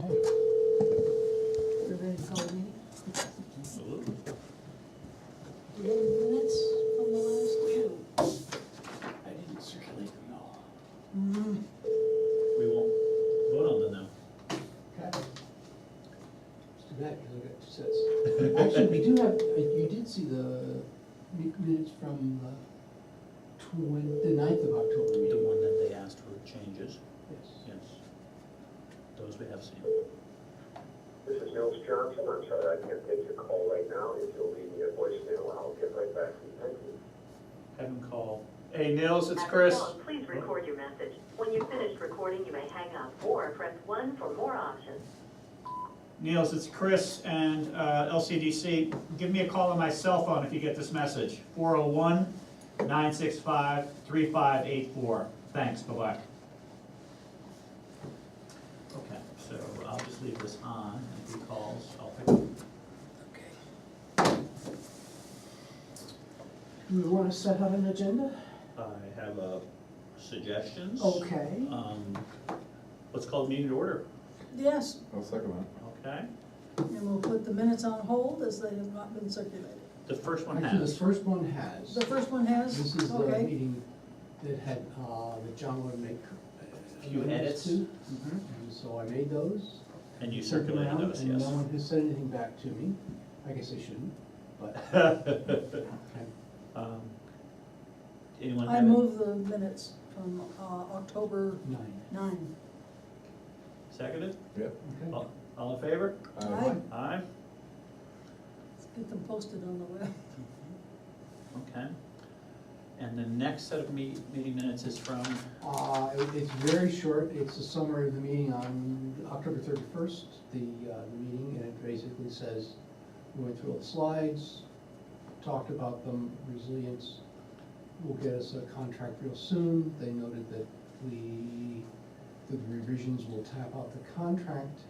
Okay. We're ready to call the meeting? Absolutely. Do you have any minutes from the last two? I didn't circulate them all. Mm-hmm. We won't vote on them now. Okay. It's too bad, because I got two sets. Actually, we do have, you did see the minutes from the 9th of October The meeting. one that they asked for changes, Yes. yes. Those we have seen. This is Nils Johnson. I'm sorry I can't take your call right now. If you'll leave me a voicemail, I'll get right back to you. Thank you. Have him call. Hey, Nils, it's At the Chris. tone, please record your message. When you've finished recording, you may hang up or press 1 for more options. Nils, it's Chris and LCDC. Give me a call on my cell phone if you get this message. 401-965-3584. Thanks, bye-bye. Okay, so I'll just leave this on. If he calls, I'll pick up. Okay. Do we want to set up an agenda? I have suggestions. Okay. Let's call the meeting to order. Yes, I'll second that. Okay. and we'll put the minutes on hold as they have not been circulated. The first one Actually, has. this first one has. The first one has? This is the Okay. meeting that had, that John wanted to make. Few edits. To. Mhm. And so I made those. And you sent them circulated around, those, and yes. no one has said anything back to me. I guess I shouldn't, but. Okay. Anyone I have it? move the minutes from October 9. Seconded? Yep. Okay. All in favor? Aye. Aye. Let's get them posted on the web. Okay. And the next set of meeting minutes is from, It's very short, it's a summary of the meeting on October 31st, the meeting, and it basically says, we went through all the slides, talked about them, resilience will get us a contract real soon. They noted that the revisions will tap out the contract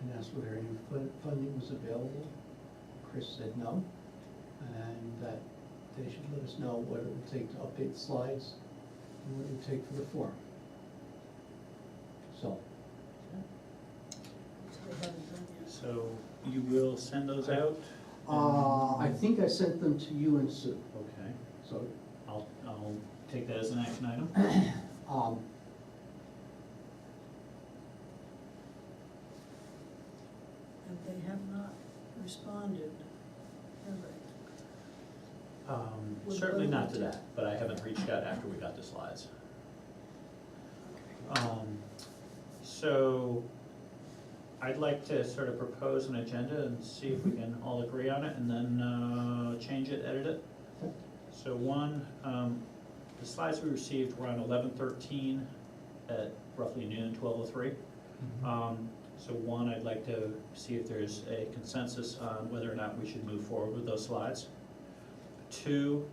and asked whether any funding was available. Chris said no, and that they should let us know what it would take to update the slides and what it would take for the form. So, So they haven't done yet. so you will send those out? I think I sent them to you and Sue, Okay, so, I'll take that as an action item. And they have not responded, have they? With Certainly not to what? that, but I haven't reached out after we got the slides. So I'd like to sort of propose an agenda and see if we can all agree on it and then change it, edit it. Okay. So one, the slides we received were on 11/13 at roughly noon, 12:03. So one, I'd like to see if there's a consensus on whether or not we should move forward with those slides. Two,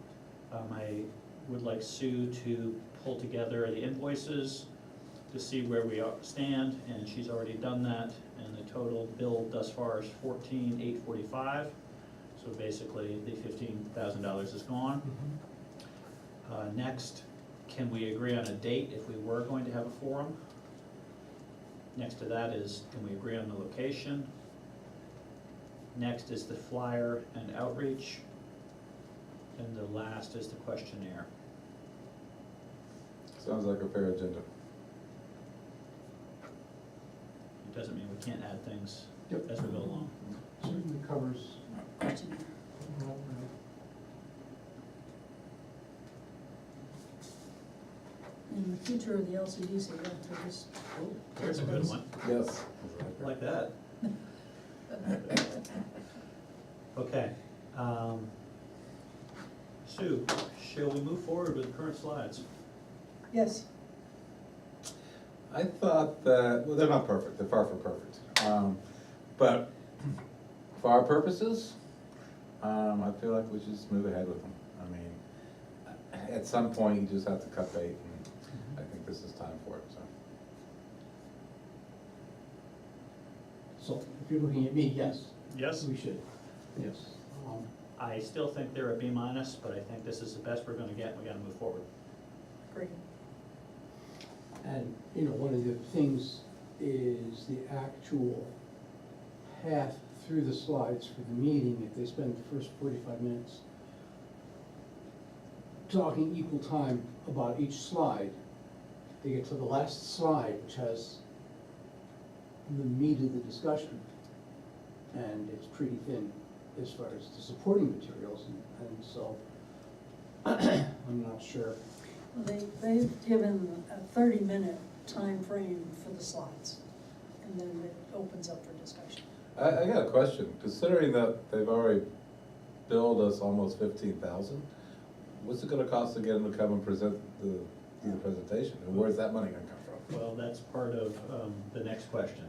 I would like Sue to pull together the invoices to see where we stand, and she's already done that, and the total bill thus far is $14,845. So basically, the $15,000 is gone. Next, can we agree on a date if we were going to have a forum? Next to that is, can we agree on the location? Next is the flyer and outreach. And the last is the questionnaire. Sounds like a fair agenda. It doesn't mean we can't add things Yep. as we go along. certainly covers. Questionnaire. In the future of the LCDC, after this. There's a good one, Yes. like that. Okay. Sue, shall we move forward with the current slides? Yes, I thought that, well, they're not perfect, they're far from perfect. But for our purposes, I feel like we should just move ahead with them. I mean, at some point, you just have to cut bait, and I think this is time for it, so. So, if you're looking at me, yes, Yes. we should, yes. I still think they're a B minus, but I think this is the best we're gonna get, and we gotta move forward. great. And, you know, one of the things is the actual path through the slides for the meeting. If they spend the first 45 minutes talking equal time about each slide, they get to the last slide, which has the meat of the discussion, and it's pretty thin as far as the supporting materials, and so I'm not sure. Well, they've given a 30-minute time frame for the slides, and then it opens up for discussion. I got a question, considering that they've already billed us almost 15,000, what's it gonna cost to get them to come and present do the presentation, and where's that money gonna come from? Well, that's part of the next question.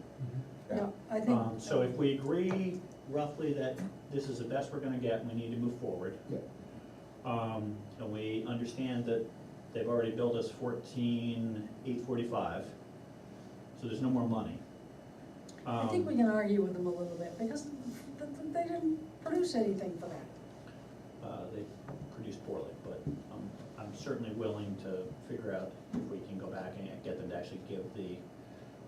Yeah. No, I think. So if we agree roughly that this is the best we're gonna get, we need to move forward. Yeah. And we understand that they've already billed us 14,845, so there's no more money. I think we can argue with them a little bit, because they didn't produce anything for that. They produced poorly, but I'm certainly willing to figure out if we can go back and get them to actually give the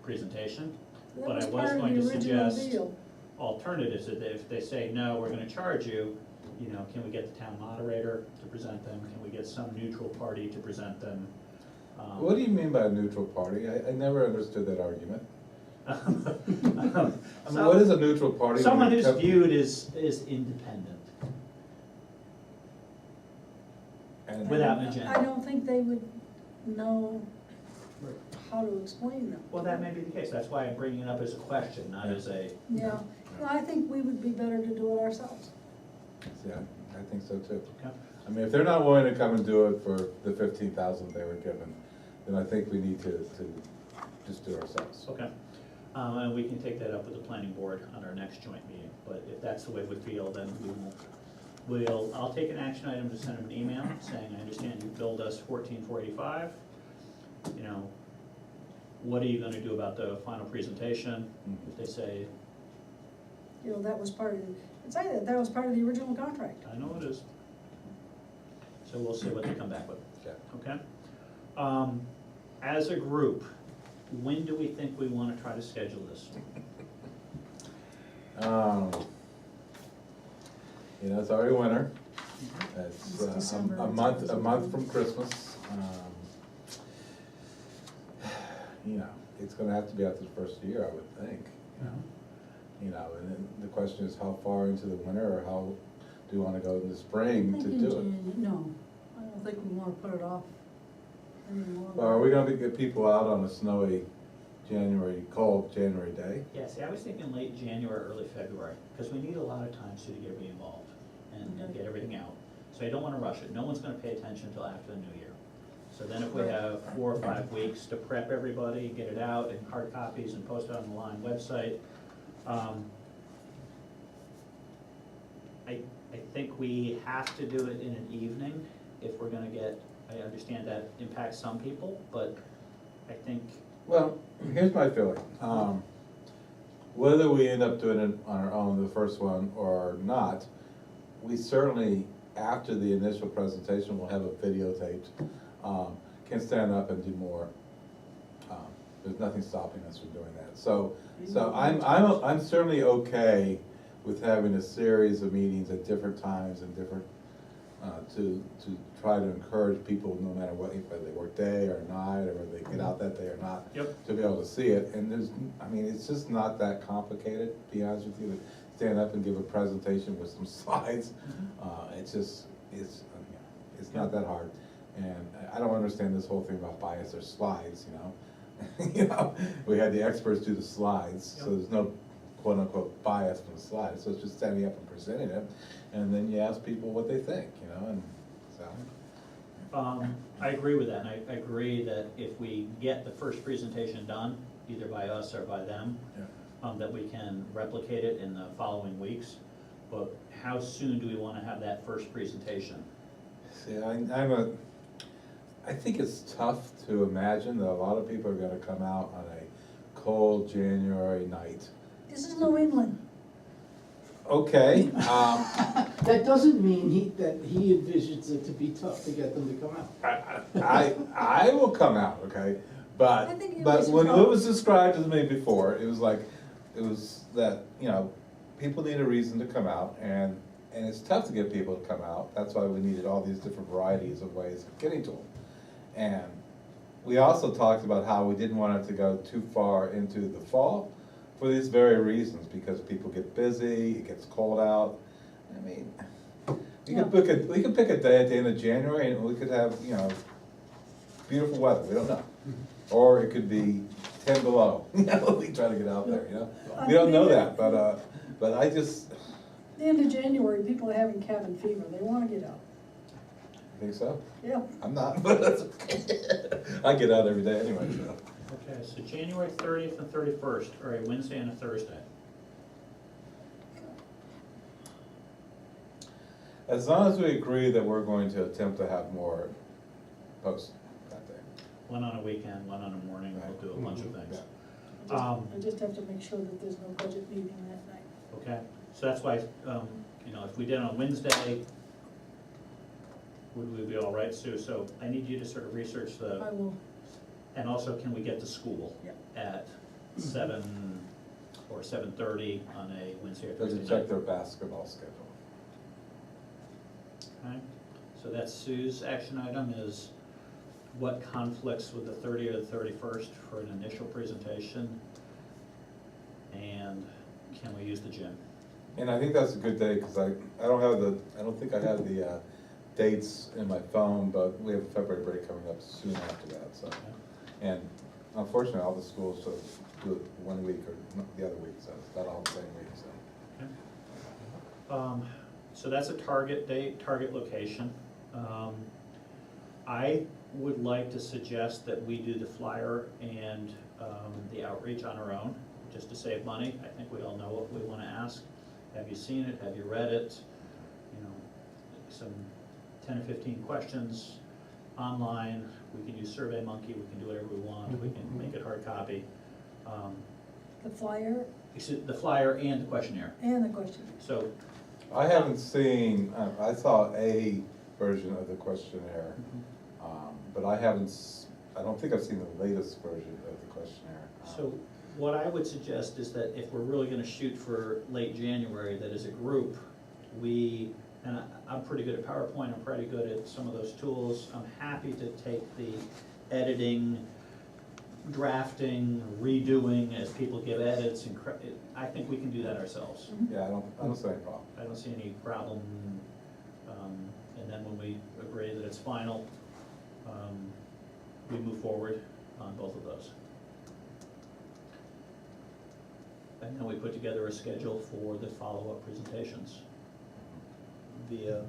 presentation. That But I was part of going the to original suggest deal. alternatives, that if they say, no, we're gonna charge you, you know, can we get the town moderator to present them? Can we get some neutral party to present them? What do you mean by a neutral party? I never understood that argument. I mean, what is a neutral party? Someone when it who's comes- viewed as independent, and- without an agenda. I don't think they would know Right. how to explain them. Well, that may be the case, that's why I'm bringing it up as a question, not as a, Yeah, well, I think we would be better to do it ourselves. Yeah, I think so too. okay? I mean, if they're not willing to come and do it for the 15,000 they were given, then I think we need to just do it ourselves. Okay, and we can take that up with the planning board on our next joint meeting, but if that's the way we feel, then I'll take an action item to send them an email saying, I understand you billed us 14,485. You know, what are you gonna do about the final presentation? If they say, You know, that was part of, it's either, that was part of the original contract. I know it is. So we'll see what they come back with, Okay. okay? As a group, when do we think we wanna try to schedule this? You know, it's already winter. It's It's December. a month from Christmas. You know, it's gonna have to be after the first year, I would think, you know? You know, and then the question is how far into the winter, or how do you wanna go in the spring to do it? No, I don't think we wanna put it off anymore. Or are we gonna get people out on a snowy cold January day? Yeah, see, I was thinking late January, early February, because we need a lot of time to get involved and Okay. get everything out. So I don't wanna rush it, no one's gonna pay attention until after the new year. So then if we have 4 or 5 weeks to prep everybody, get it out in hard copies and post it on the Lyme website. I think we have to do it in an evening if we're gonna get, I understand that impacts some people, but I think, Well, here's my feeling. Whether we end up doing it on our own, the first one, or not, we certainly, after the initial presentation, will have it videotaped. Can stand up and do more. There's nothing stopping us from doing that. So I'm certainly okay with having a series of meetings at different times and different, to try to encourage people, no matter what, whether they work day or night, or whether they get out that day or not, Yep. to be able to see it. And it's just not that complicated, to be honest with you, to stand up and give a presentation with some slides. It's not that hard. And I don't understand this whole thing about bias or slides, you know? You know, we had the experts do the slides, so there's no quote-unquote bias from the slides, so it's just standing up and presenting it, and then you ask people what they think, you know, and so. I agree with that, and I agree that if we get the first presentation done, either by us or by them, that we can replicate it in the following weeks. But how soon do we wanna have that first presentation? See, I think it's tough to imagine that a lot of people are gonna come out on a cold January night. This is New England. Okay, That doesn't mean that he envisions it to be tough to get them to come out. I will come out, okay? I think But we should when it probably- was described to me before, it was that, people need a reason to come out, and it's tough to get people to come out. That's why we needed all these different varieties of ways of getting to them. And we also talked about how we didn't want it to go too far into the fall for these very reasons, because people get busy, it gets cold out. I mean, we could pick a day at the end of January and we could have, beautiful weather, we don't know. Or it could be 10 below, we try to get out there, We don't know that, but I just, The end of January, people are having cabin fever, they wanna get out. I think so. Yeah. I'm not, but that's okay. I get out every day anyway, so. Okay, so January 30th and 31st, or a Wednesday and a Thursday. As long as we agree that we're going to attempt to have more posts that day. One on a weekend, one on a morning, we'll do a bunch of things. I just have to make sure that there's no budget meeting that night. Okay, so that's why, if we did on Wednesday, would we be all right, Sue? So I need you to sort of research I will, and also can we get to school Yep. at 7 or 7:30 on a Wednesday or They Thursday can check night? their basketball schedule. Okay, so that's Sue's action item is what conflicts with the 30th or the 31st for an initial presentation? And can we use the gym? And I think that's a good day, because I don't think I have the dates in my phone, but we have a February break coming up soon after that, so. And unfortunately, all the schools sort of do it one week or the other week, so it's not all the same week, so. Okay. So that's a target date, target location. I would like to suggest that we do the flyer and the outreach on our own, just to save money. I think we all know what we want to ask. Have you seen it? Have you read it? Some 10 or 15 questions online. We can use SurveyMonkey, we can do whatever we want, we can make it hard copy. the flyer The flyer and the questionnaire. and the question. So, I haven't seen, I saw a version of the questionnaire, but I don't think I've seen the latest version of the questionnaire. so what I would suggest is that if we're really gonna shoot for late January, that as a group, and I'm pretty good at PowerPoint, I'm pretty good at some of those tools. I'm happy to take the editing, drafting, redoing as people give edits, and I think we can do that ourselves. Yeah, I don't see any problem. I don't see any problem, and then when we agree that it's final, we move forward on both of those. And then we put together a schedule for the follow-up presentations via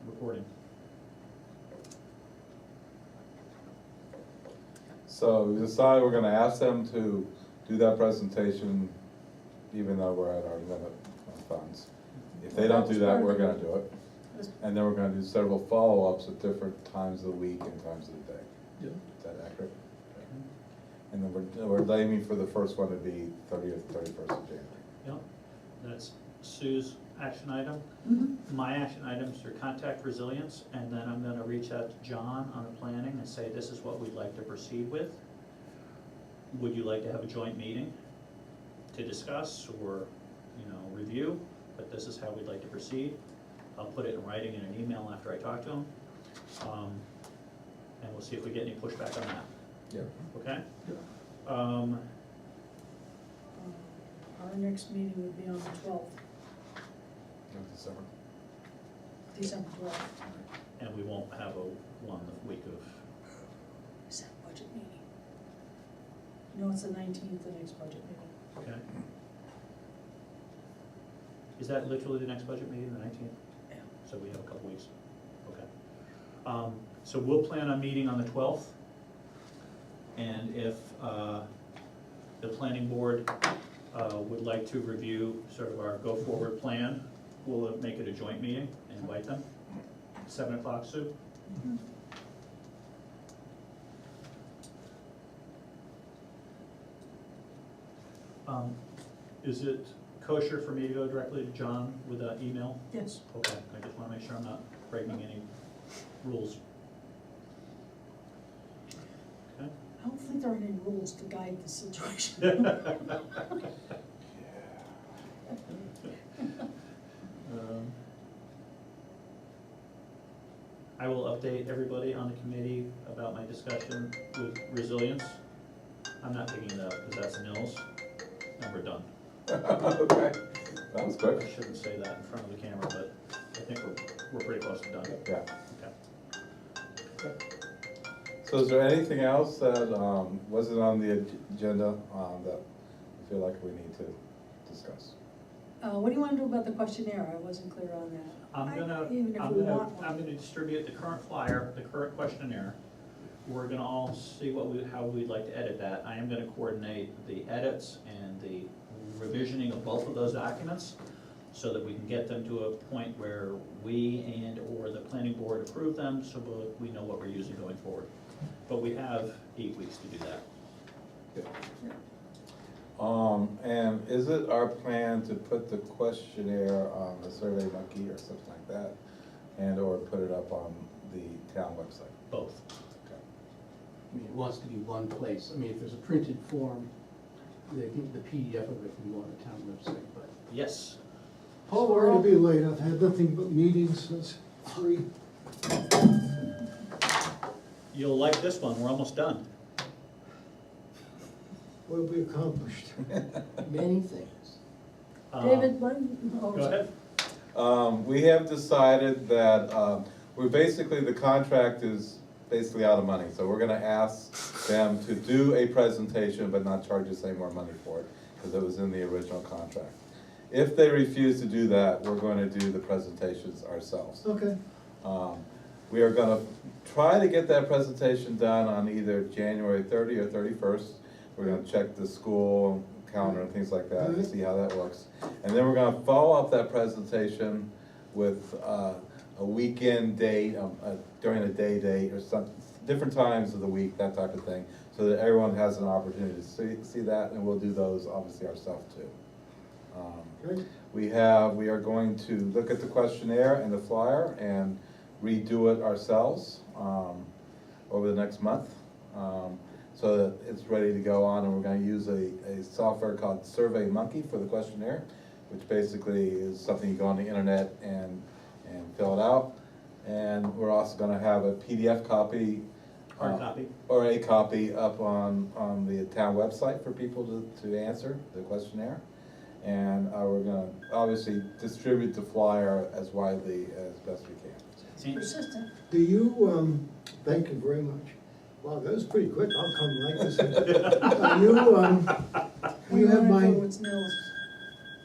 recording. So we decided we're gonna ask them to do that presentation, even though we're at our limit of funds. If they don't do that, we're gonna do it. And then we're gonna do several follow-ups at different times of the week and times of the day. Yeah. Is that accurate? And then we're aiming for the first one to be 30th, 31st of January. Yep, that's Sue's action item. Mhm. My action items are contact resilience, and then I'm gonna reach out to John on the planning and say, this is what we'd like to proceed with. Would you like to have a joint meeting to discuss or, review? But this is how we'd like to proceed. I'll put it in writing in an email after I talk to him. And we'll see if we get any pushback on that, Yeah. okay? Yeah. Our next meeting would be on the 12th, December. December 12th. And we won't have one the week of, Is that budget meeting? No, it's the 19th, the next budget meeting. okay? Is that literally the next budget meeting, the 19th? Yeah. So we have a couple weeks, okay. So we'll plan on meeting on the 12th. And if the planning board would like to review sort of our go-forward plan, we'll make it a joint meeting, and invite them. 7 o'clock, Sue? Mhm. Is it kosher for me to go directly to John with an email? Yes. Okay, I just wanna make sure I'm not breaking any rules. Okay. there aren't any rules to guide the situation. I will update everybody on the committee about my discussion with resilience. I'm not picking it up, because that's Nils, and we're done. Okay, that was I quick. shouldn't say that in front of the camera, but I think we're pretty close to done. Yeah. Okay. So is there anything else that wasn't on the agenda that you feel like we need to discuss? What do you wanna do about the questionnaire? I wasn't clear on that. Even if we want one. I'm gonna distribute the current flyer, the current questionnaire. We're gonna all see how we'd like to edit that. I am gonna coordinate the edits and the revisioning of both of those documents so that we can get them to a point where we and/or the planning board approve them, so we know what we're using going forward. But we have 8 weeks to do that. And is it our plan to put the questionnaire on the Survey Monkey or something like that? And or put it up on the town website? Both. Okay. I mean, it wants to be one place. I mean, if there's a printed form, the PDF of it can go on the town website, but. Yes. Paul, we're gonna be late, I've had nothing but meetings since 3. You'll like this one, we're almost done. What have we accomplished? Many things. David, Go ahead. We have decided that the contract is basically out of money, so we're gonna ask them to do a presentation but not charge us any more money for it, because it was in the original contract. If they refuse to do that, we're going to do the presentations ourselves. Okay. We are gonna try to get that presentation done on either January 30 or 31st. We're gonna check the school calendar and things like that and see how that works. And then we're gonna follow up that presentation with a weekend date, during a day date or some, different times of the week, that type of thing, so that everyone has an opportunity to see that, and we'll do those obviously ourselves too. Good. We are going to look at the questionnaire and the flyer and redo it ourselves over the next month, so that it's ready to go on, and we're gonna use a software called Survey Monkey for the questionnaire, which basically is something you go on the internet and fill it out. And we're also gonna have a PDF copy. Hard copy. Or a copy up on the town website for people to answer the questionnaire. And we're gonna obviously distribute the flyer as widely as best we can. Persistent. Do you, thank you very much. Wow, that was pretty quick, I'll come like this. You have my, It's Nils.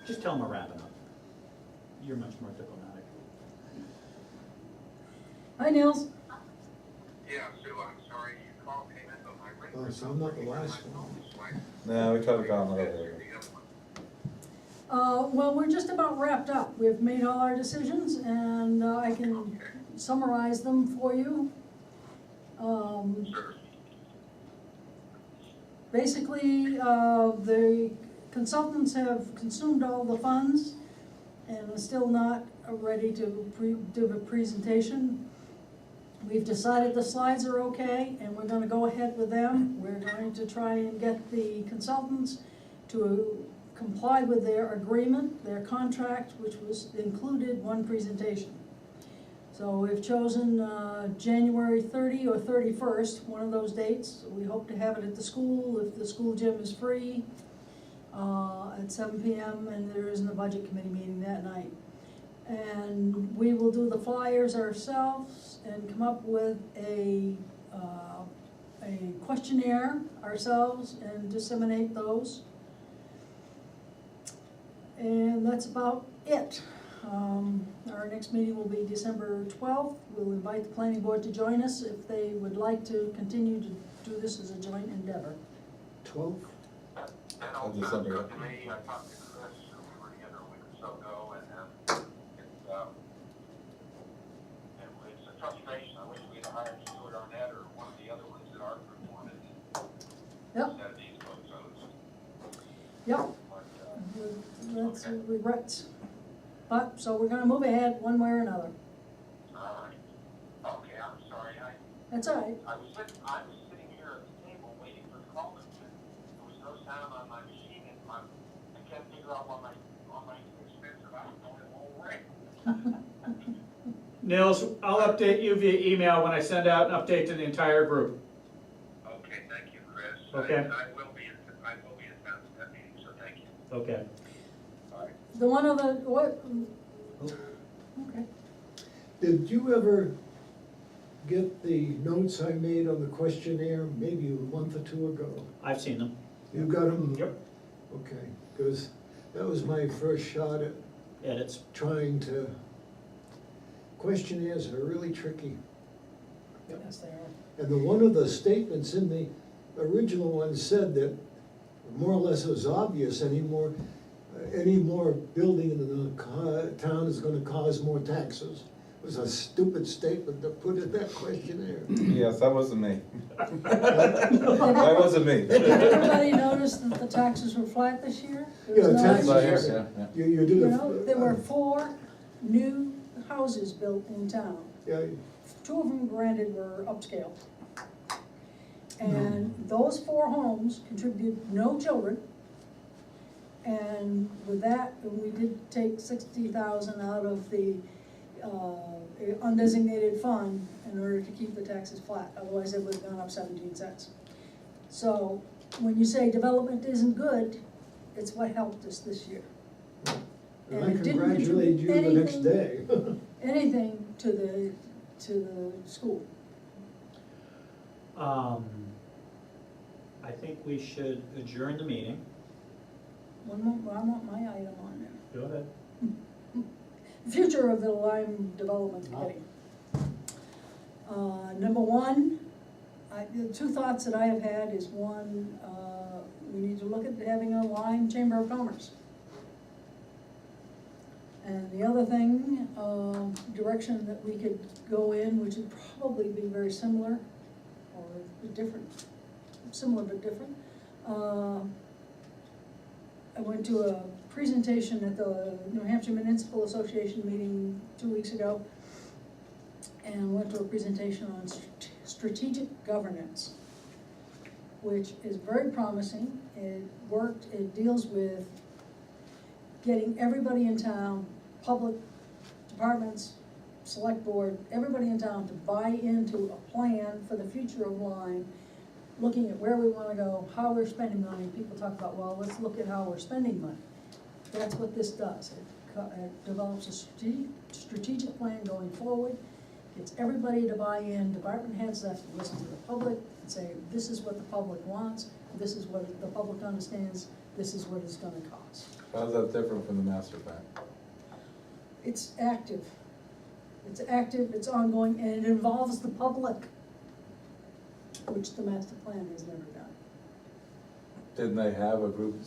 Just tell them we're wrapping up. You're much more diplomatic. Hi, Nils. Yeah, Sue, I'm sorry, you called payment, but my rent. oh, so I'm not the last one. No, we try to download it. Well, we're just about wrapped up. We've made all our decisions, and I can summarize them for you. Basically, the consultants have consumed all the funds and are still not ready to do the presentation. We've decided the slides are okay, and we're gonna go ahead with them. We're going to try and get the consultants to comply with their agreement, their contract, which included one presentation. So we've chosen January 30 or 31st, one of those dates. We hope to have it at the school, if the school gym is free, at 7 p.m., and there isn't a budget committee meeting that night. And we will do the flyers ourselves and come up with a questionnaire ourselves and disseminate those. And that's about it. Our next meeting will be December 12th. We'll invite the planning board to join us if they would like to continue to do this as a joint endeavor. 12? That all sounds good to me. I talked to Chris, we were together a week or so ago, and it's a frustration. I wish we had hired Stuart Arnett or one of the other ones that our group wanted. Yep. Instead of these folks, so Yep. That's regrets. But, so we're gonna move ahead one way or another. all right. Okay, I'm sorry. That's all right. I was sitting here at the table waiting for the town on my machine, and I can't figure out why my expensive iPhone won't ring. Nils, I'll update you via email when I send out an update to the entire group. Okay, thank you, Chris. Okay. I will be in town at that meeting, so thank you. Okay. All right. The one other, what, okay. Did you ever get the notes I made on the questionnaire maybe a month or two ago? I've seen them. You got them? Yep. Okay, because that was my first shot at Edits. trying to, questionnaires are really tricky. Yes, they are. And one of the statements in the original one said that more or less it was obvious any more building in the town is gonna cause more taxes. It was a stupid statement to put in that questionnaire. Yes, that wasn't me. That wasn't me. Did everybody notice that the taxes were flat this year? There was Yeah, no taxes increase. Yeah, yeah. You do You the. know, there were 4 new houses built in town. Yeah, 2 of them, granted, were upscale. And those 4 homes contributed no children. And with that, we did take 60,000 out of the undesignated fund in order to keep the taxes flat, otherwise it would have gone up 17 cents. So, when you say development isn't good, it's what helped us this year. and I And it didn't congratulate you the next contribute day. anything to the school. I think we should adjourn the meeting. One more, I want my item on there. Go ahead. Future of the Lyme Development Committee. Number 1, the 2 thoughts that I have had is, one, we need to look at having a Lyme Chamber of Commerce. And the other thing, direction that we could go in, which would probably be very similar, or different, similar but different. I went to a presentation at the New Hampshire Municipal Association meeting 2 weeks ago, and went to a presentation on strategic governance, which is very promising. It worked, it deals with getting everybody in town, public departments, select board, everybody in town to buy into a plan for the future of Lyme, looking at where we wanna go, how we're spending money. People talk about, well, let's look at how we're spending money. That's what this does. It develops a strategic plan going forward, gets everybody to buy in, department heads have to listen to the public and say, this is what the public wants, this is what the public understands, this is what it's gonna cost. How's that different from the master plan? It's active. It's active, it's ongoing, and it involves the public, which the master plan has never done. Didn't they have a group,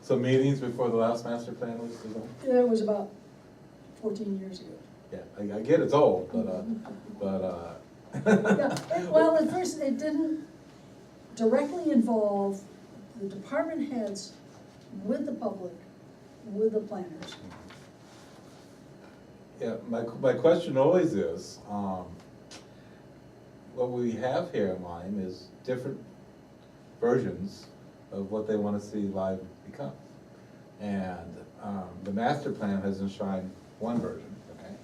some meetings before the last master plan was designed? It was about 14 years ago. Yeah, I get it's old, but Yeah, well, at first, it didn't directly involve the department heads with the public, with the planners. Yeah, my question always is, what we have here in Lyme is different versions of what they wanna see Lyme become. And, the master plan has enshrined one version, okay?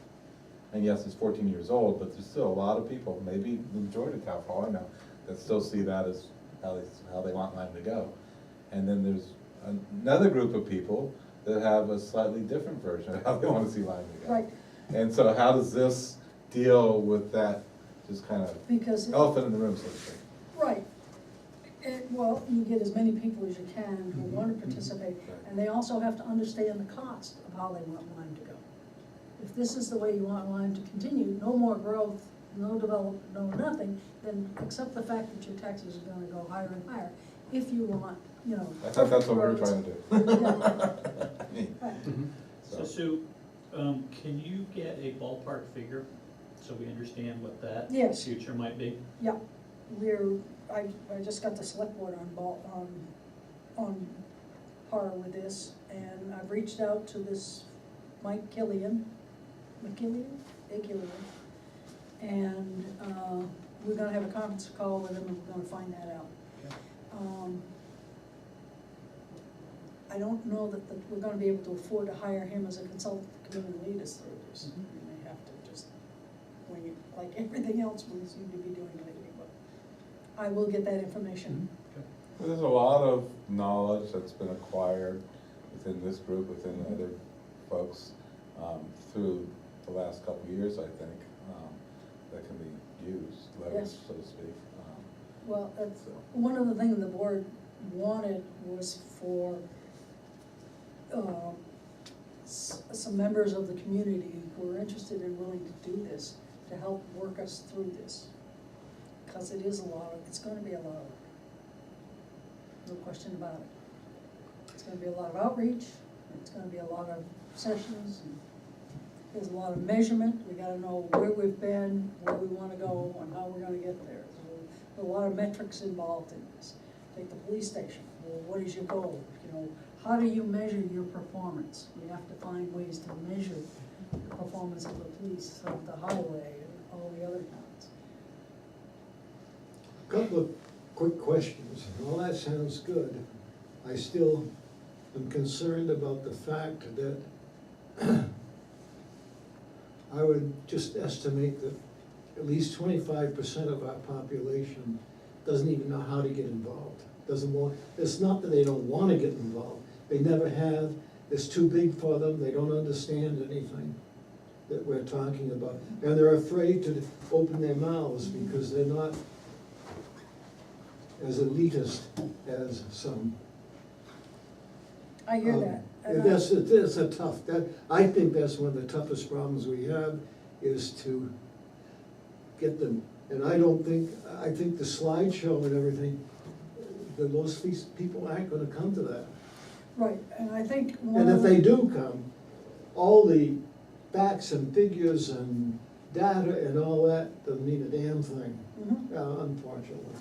And yes, it's 14 years old, but there's still a lot of people, maybe the majority of town, for all I know, that still see that as how they want Lyme to go. And then there's another group of people that have a slightly different version of how they wanna see Lyme to go. Right. And so how does this deal with that, just kind of Because, elephant in the room, so to speak? right, well, you get as many people as you can who want to participate, and they also have to understand the cost of how they want Lyme to go. If this is the way you want Lyme to continue, no more growth, no development, no nothing, then accept the fact that your taxes are gonna go higher and higher, if you want, you know. I thought that's what we were roads. trying to do. Me. Right. So Sue, can you get a ballpark figure so we understand what that Yes. future might be? Yeah, I just got the select board on par with this, and I've reached out to this Mike McKillian, and, we're gonna have a conference call with him, and we're gonna find that out. I don't know that we're gonna be able to afford to hire him as a consultant to come in and lead us through this. Mhm. We may have to just, like everything else we seem to be doing lately, but I will get that information. Well, there's a lot of knowledge that's been acquired within this group, within the other folks, through the last couple of years, I think, that can be used, leveraged, Yes. so to speak. Well, that's, So. one of the things the board wanted was for, some members of the community who are interested and willing to do this, to help work us through this. Because it is it's gonna be a lot of work. No question about it. It's gonna be a lot of outreach, it's gonna be a lot of sessions, and there's a lot of measurement, we gotta know where we've been, where we wanna go, and how we're gonna get there. So, a lot of metrics involved in this. Take the police station, well, what is your goal? How do you measure your performance? We have to find ways to measure the performance of the police, of the highway, and all the other towns. Couple of quick questions. All that sounds good. I still am concerned about the fact that I would just estimate that at least 25% of our population doesn't even know how to get involved. Doesn't want, it's not that they don't want to get involved, they never have, it's too big for them, they don't understand anything that we're talking about. And they're afraid to open their mouths because they're not as elitist as some. I hear that. And I- That's a tough, I think that's one of the toughest problems we have, is to get them. And I think the slideshow and everything, that most of these people aren't gonna come to that. Right, and I think one And of if the. they do come, all the facts and figures and data and all that doesn't mean a damn thing, Mhm. unfortunately.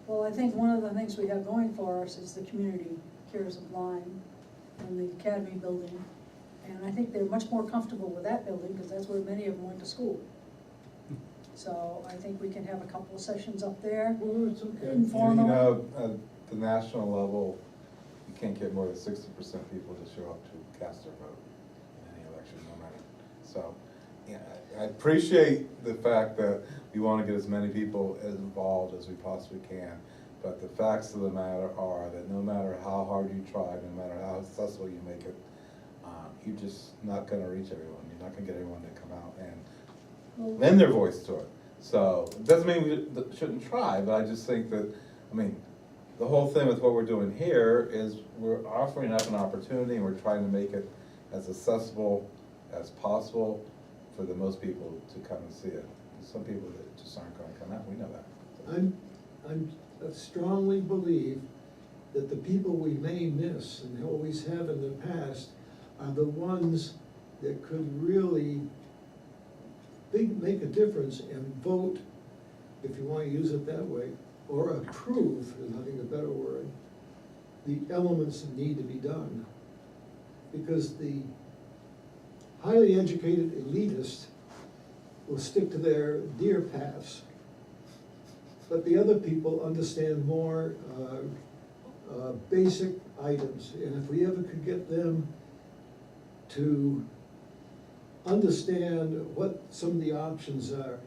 Well, I think one of the things we have going for us is the community cares of Lyme and the academy building. And I think they're much more comfortable with that building, because that's where many of them went to school. So I think we can have a couple of sessions up there. Well, it's okay. Informal. You know, at the national level, you can't get more than 60% people to show up to cast their vote in any election, no matter. So, yeah, I appreciate the fact that we want to get as many people as involved as we possibly can. But the facts of the matter are that no matter how hard you try, no matter how successful you make it, you're just not gonna reach everyone. You're not gonna get everyone to come out and lend their voice to it. So, it doesn't mean we shouldn't try, but I just think that, the whole thing with what we're doing here is we're offering up an opportunity, and we're trying to make it as accessible as possible for the most people to come and see it. There's some people that just aren't gonna come out, we know that. I strongly believe that the people we may miss, and always have in the past, are the ones that could really make a difference and vote, if you want to use it that way, or approve, is I think a better word, the elements that need to be done. Because the highly educated elitist will stick to their deer paths, but the other people understand more basic items. And if we ever could get them to understand what some of the options are,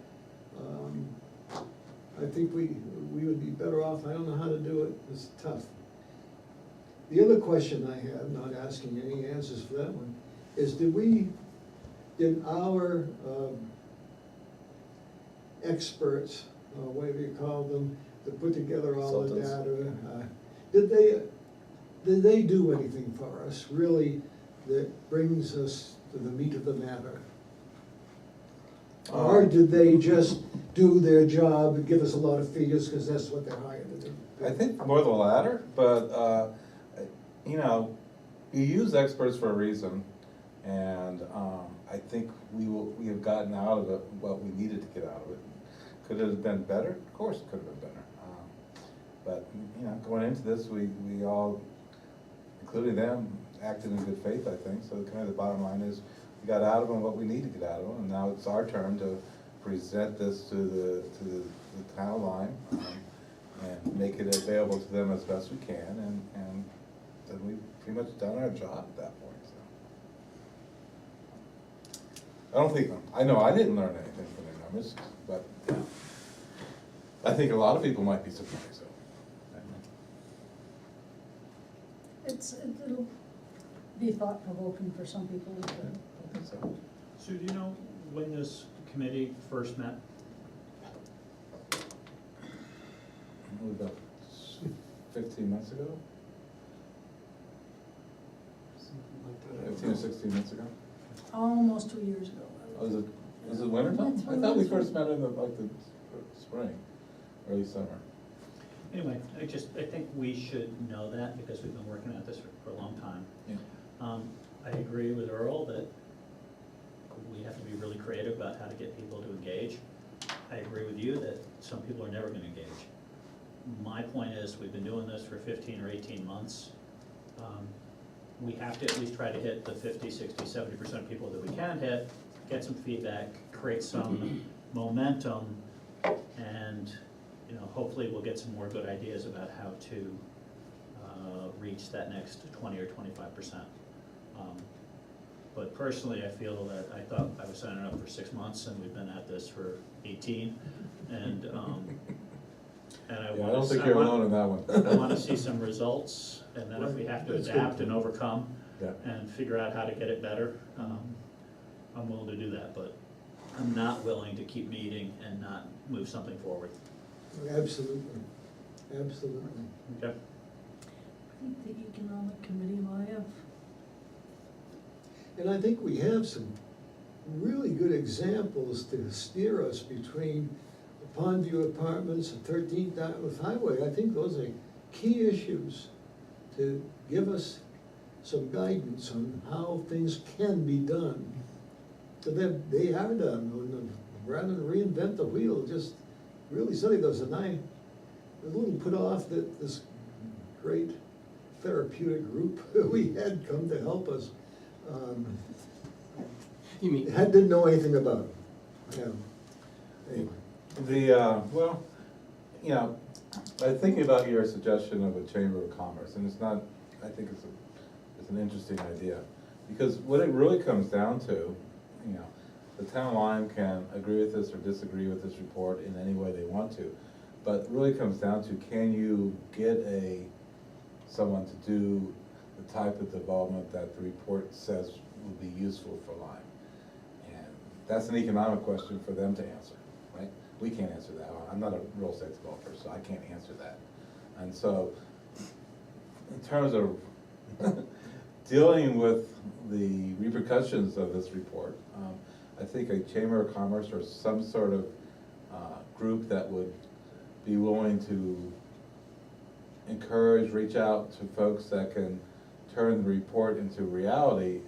I think we would be better off. I don't know how to do it, it's tough. The other question I have, not asking any answers for that one, is did our experts, whatever you call them, that put together all the data, did they do anything for us, really, that brings us to the meat of the matter? Or did they just do their job and give us a lot of figures, because that's what they're hired to do? I think more the latter, but, you use experts for a reason, and I think we have gotten out of it what we needed to get out of it. Could it have been better? Of course it could have been better. But, going into this, we all, including them, acted in good faith, I think. So kind of the bottom line is, we got out of them what we need to get out of them, and now it's our turn to present this to the town of Lyme, and make it available to them as best we can, and then we've pretty much done our job at that point, so. I don't think, I know I didn't learn anything from the numbers, but I think a lot of people might be surprised, so. It'll be thought-provoking for some people. I think so. Sue, do you know when this committee first met? About 15 months ago? Something like that. 15 or 16 months ago? Almost 2 years ago. Oh, was it winter time? I thought we first met in the spring, early summer. Anyway, I think we should know that because we've been working at this for a long time. Yeah. I agree with Earl that we have to be really creative about how to get people to engage. I agree with you that some people are never gonna engage. My point is, we've been doing this for 15 or 18 months. We have to at least try to hit the 50, 60, 70% of people that we can hit, get some feedback, create some momentum, and hopefully we'll get some more good ideas about how to reach that next 20 or 25%. But personally, I feel that I thought I was signing up for 6 months, and we've been at this for 18, and I Yeah, I don't think you're alone in that one. I wanna see some results, and then if we have to That's adapt good. and overcome Yeah. and figure out how to get it better, I'm willing to do that, but I'm not willing to keep meeting and not move something forward. Absolutely, absolutely. Okay? I think the economic committee might have. And I think we have some really good examples to steer us between the Pondview Apartments and 13th Dartmouth Highway. I think those are key issues to give us some guidance on how things can be done. So they are done, and rather than reinvent the wheel, just really study those. And I was a little put off that this great therapeutic group we had come to help us You mean, didn't know anything about it. Yeah. Anyway. Well, I'm thinking about your suggestion of a chamber of commerce, and it's not, I think it's an interesting idea. Because what it really comes down to, the town of Lyme can agree with this or disagree with this report in any way they want to. But it really comes down to, can you get someone to do the type of development that the report says would be useful for Lyme? And that's an economic question for them to answer, right? We can't answer that. I'm not a real estate developer, so I can't answer that. And so, in terms of dealing with the repercussions of this report, I think a chamber of commerce or some sort of group that would be willing to encourage, reach out to folks that can turn the report into reality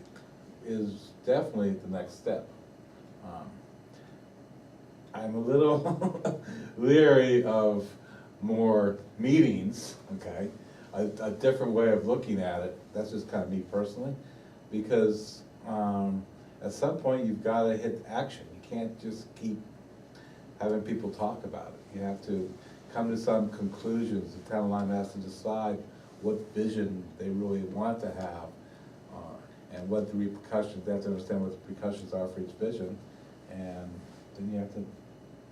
is definitely the next step. I'm a little leery of more meetings, okay? A different way of looking at it, that's just kind of me personally, because at some point you've gotta hit action. You can't just keep having people talk about it. You have to come to some conclusions. The town of Lyme has to decide what vision they really want to have, and what the repercussions, they have to understand what the repercussions are for each vision, and then you have to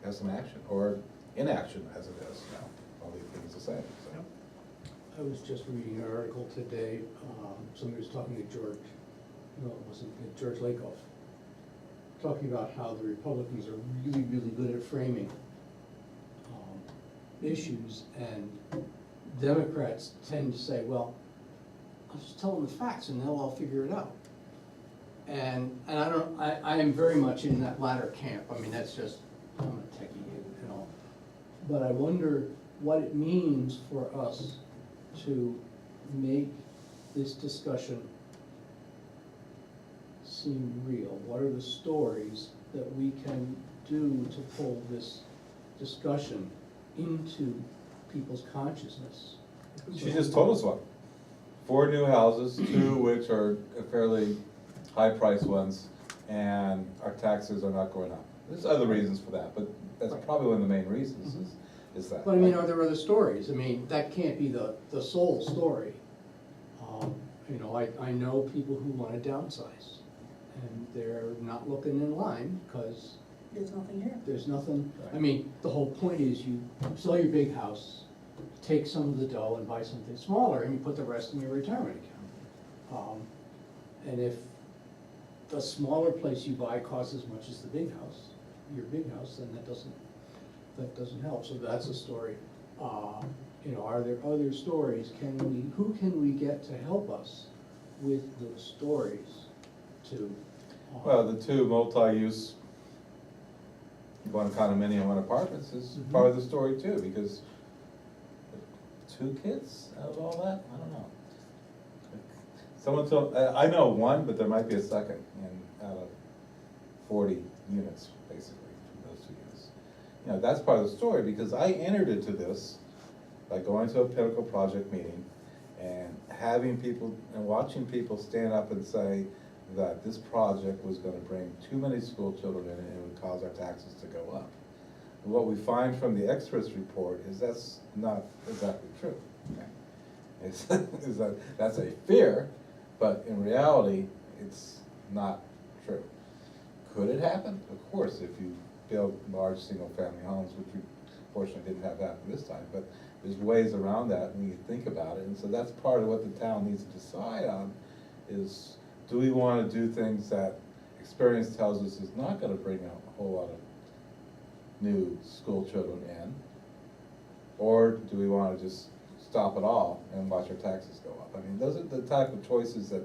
have some action, or inaction as it is, all these things the same, so. I was just reading an article today, somebody was talking to George, no, it wasn't, George Lakoff, talking about how the Republicans are really, really good at framing issues, and Democrats tend to say, well, I'll just tell them the facts and they'll all figure it out. And I am very much in that latter camp. I mean, that's just, I'm a techie and all. But I wonder what it means for us to make this discussion seem real. What are the stories that we can do to pull this discussion into people's consciousness? She just told us one. 4 new houses, 2 which are fairly high-priced ones, and our taxes are not going up. There's other reasons for that, but that's probably one of the main reasons is that. But I mean, are there other stories? I mean, that can't be the sole story. You know, I know people who wanna downsize, and they're not looking in Lyme, because There's nothing here. there's nothing, I mean, the whole point is you sell your big house, take some of the dough and buy something smaller, and you put the rest in your retirement account. And if the smaller place you buy costs as much as the big house, your big house, then that doesn't help, so that's a story. You know, are there other stories, who can we get to help us with those stories to? Well, the two multi-use, one condominium, one apartments is part of the story too, because 2 kids out of all that, I don't know. Someone told, I know one, but there might be a second out of 40 units, basically, from those 2 units. You know, that's part of the story, because I entered into this by going to a Pinnacle project meeting and having people, and watching people stand up and say that this project was gonna bring too many school children in and it would cause our taxes to go up. And what we find from the experts report is that's not exactly true. Okay? Is that that's a fear, but in reality, it's not true. Could it happen? Of course, if you build large single-family homes, which we fortunately didn't have happen this time, but there's ways around that when you think about it. And so that's part of what the town needs to decide on, is do we want to do things that experience tells us is not going to bring out a whole lot of new school children in? Or do we want to just stop it all and watch our taxes go up? I mean, those are the type of choices that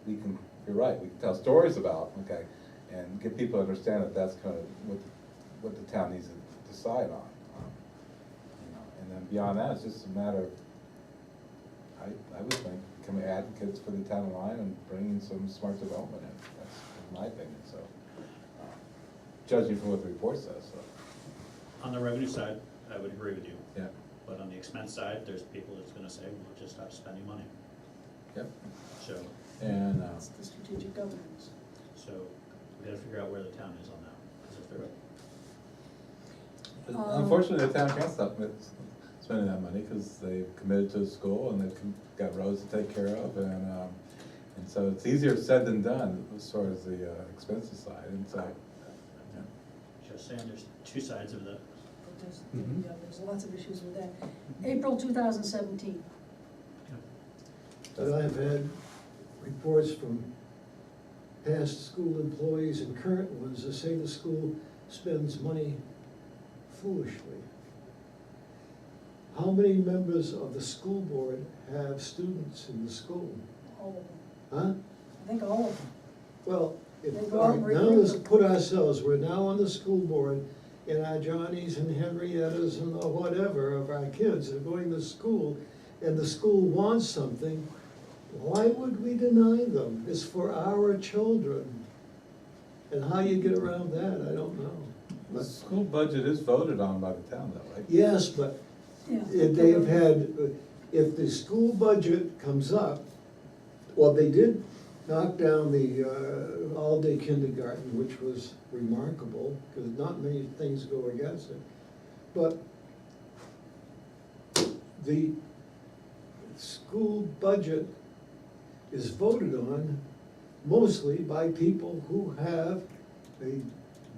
we can, you're right, we can tell stories about, okay, and get people to understand that that's kind of what the town needs to decide on. You know, and then beyond that, it's just a matter of, I would think, becoming advocates for the town of Lyme and bringing some smart development in. That's my opinion, so. Judging from what the report says, so. On the revenue side, I would agree with you. Yeah. But on the expense side, there's people that's gonna say, well, just stop spending money. Yep. So, And, It's the strategic governance. so we gotta figure out where the town is on that. 'Cause if they're, unfortunately, the town can't stop spending that money, because they've committed to the school and they've got roads to take care of, and so it's easier said than done as far as the expenses side, and so. just saying, there's 2 sides of the, But there's, Mhm. yeah, there's lots of issues with that. April 2017. But I've had reports from past school employees and current ones that say the school spends money foolishly. How many members of the school board have students in the school? All of them. Huh? I think all of them. Well, if, They go all out right, and now recruit let's them. put ourselves, we're now on the school board, and our Johnnies and Henriettas and whatever of our kids are going to school, and the school wants something, why would we deny them? It's for our children. And how you get around that, I don't know. The school budget is voted on by the town, though, right? Yes, but Yeah. if they've had, if the school budget comes up, well, they did knock down the all-day kindergarten, which was remarkable, because not many things go against it. But the school budget is voted on mostly by people who have a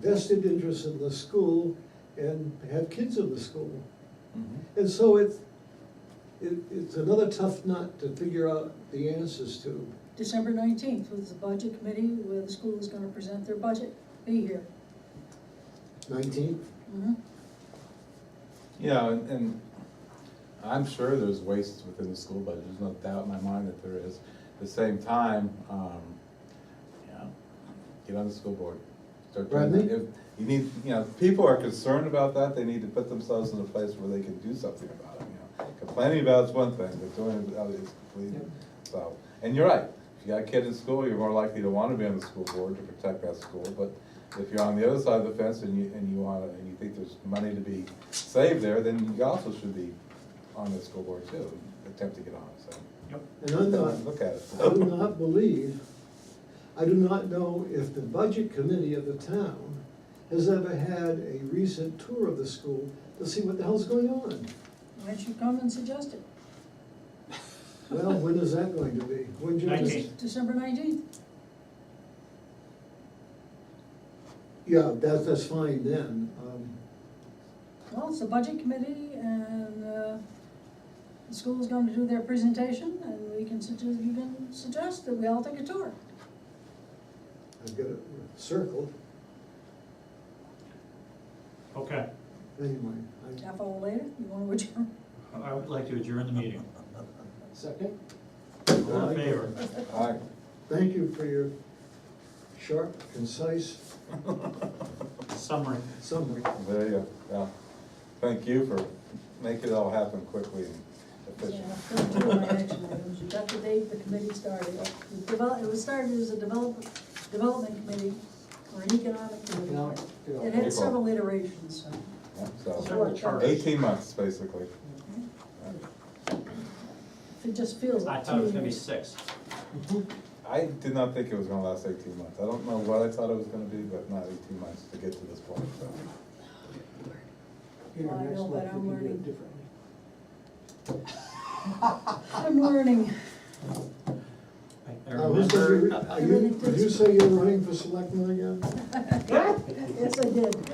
vested interest in the school and have kids in the school. Mhm. And so it's another tough nut to figure out the answers to. December 19th was the budget committee where the school is gonna present their budget. Be here. 19th? Mhm. Yeah, and I'm sure there's wastes within the school budget, there's no doubt in my mind that there is. At the same time, yeah, get on the school board. Start doing Pardon me? that. If you need, you know, if people are concerned about that, they need to put themselves in a place where they can do something about it, you know. Complaining about it's one thing, but doing it is completely, so, and you're right. If you got a kid in school, you're more likely to want to be on the school board to protect that school, but if you're on the other side of the fence and you think there's money to be saved there, then you also should be on the school board too, and attempt to get on it, so. yep. And I'm not, Look at it. I do not believe, I do not know if the budget committee of the town has ever had a recent tour of the school to see what the hell's going on. Why don't you come and suggest it? Well, when is that going to be? When you 19th. December 19th. Yeah, that's fine then. Well, it's the budget committee, and the school's going to do their presentation, and you can suggest that we all take a tour. I've got it circled, Okay, anyway. Half hour later, you want to adjourn? I would like to adjourn the meeting. Second? All in favor? All right. Thank you for your sharp, concise Summary. summary. There you go, yeah. Thank you for making it all happen quickly and Yeah, efficient. those are my action items. You got the date the committee started. It was started as a development committee or an economic committee. Economic It development. had several iterations, so. Yeah, so, Several charters. 18 months, basically. It just feels I like thought it was 2 gonna be years. 6. I did not think it was gonna last 18 months. I don't know what I thought it was gonna be, but not 18 months to get to this point, so. In our I next know, but life, I'm we can do learning. it differently. I'm learning. I Who's gonna remember. be- Did you say you're running for selectman again? Yes, I did.